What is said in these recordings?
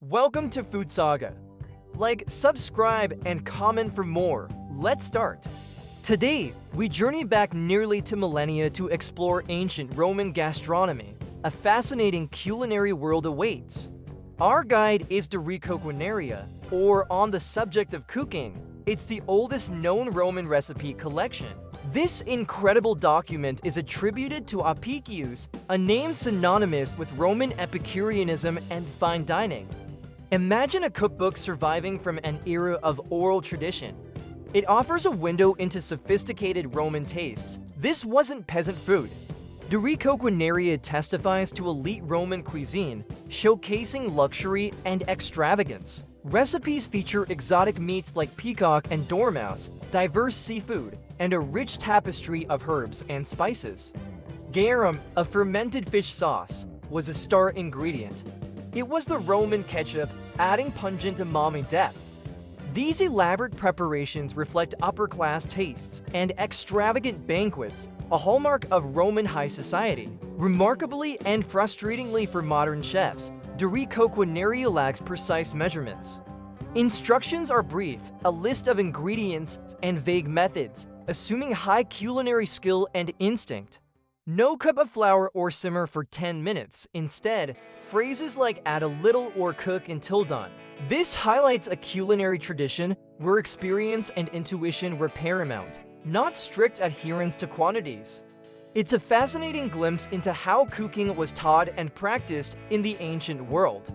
Welcome to FoodSaga. Like, subscribe, and comment for more. Let's start. Today, we journey back nearly 2 millennia to explore ancient Roman gastronomy. A fascinating culinary world awaits. Our guide is the Coquinaria, or On the Subject of Cooking. It's the oldest known Roman recipe collection. This incredible document is attributed to Apicius, a name synonymous with Roman Epicureanism and fine dining. Imagine a cookbook surviving from an era of oral tradition. It offers a window into sophisticated Roman tastes. This wasn't peasant food. The Coquinaria testifies to elite Roman cuisine, showcasing luxury and extravagance. Recipes feature exotic meats like peacock and dormouse, diverse seafood, and a rich tapestry of herbs and spices. Garum, a fermented fish sauce, was a star ingredient. It was the Roman ketchup, adding pungent umami depth. These elaborate preparations reflect upper-class tastes and extravagant banquets, a hallmark of Roman high society. Remarkably and frustratingly for modern chefs, the Coquinaria lacks precise measurements. Instructions are brief, a list of ingredients, and vague methods, assuming high culinary skill and instinct. No cup of flour or simmer for 10 minutes. Instead, phrases like add a little or cook until done. This highlights a culinary tradition where experience and intuition were paramount, not strict adherence to quantities. It's a fascinating glimpse into how cooking was taught and practiced in the ancient world.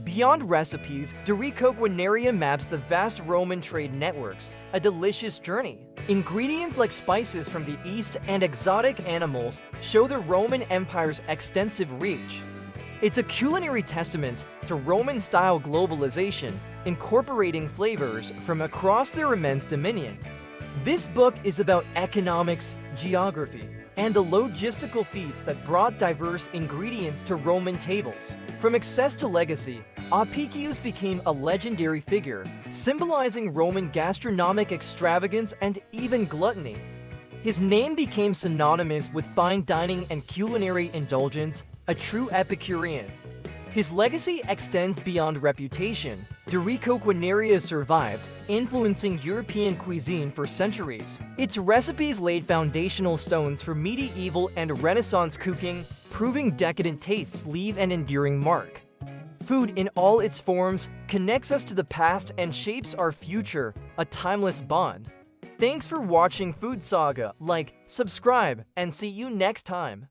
Beyond recipes, the Coquinaria maps the vast Roman trade networks, a delicious journey. Ingredients like spices from the East and exotic animals show the Roman Empire's extensive reach. It's a culinary testament to Roman-style globalization, incorporating flavors from across their immense dominion. This book is about economics, geography, and the logistical feats that brought diverse ingredients to Roman tables. From excess to legacy, Apicius became a legendary figure, symbolizing Roman gastronomic extravagance and even gluttony. His name became synonymous with fine dining and culinary indulgence, a true Epicurean. His legacy extends beyond reputation. The Coquinaria survived, influencing European cuisine for centuries. Its recipes laid foundational stones for medieval and Renaissance cooking, proving decadent tastes leave an enduring mark. Food in all its forms connects us to the past and shapes our future, a timeless bond. Thanks for watching FoodSaga. Like, subscribe, and see you next time.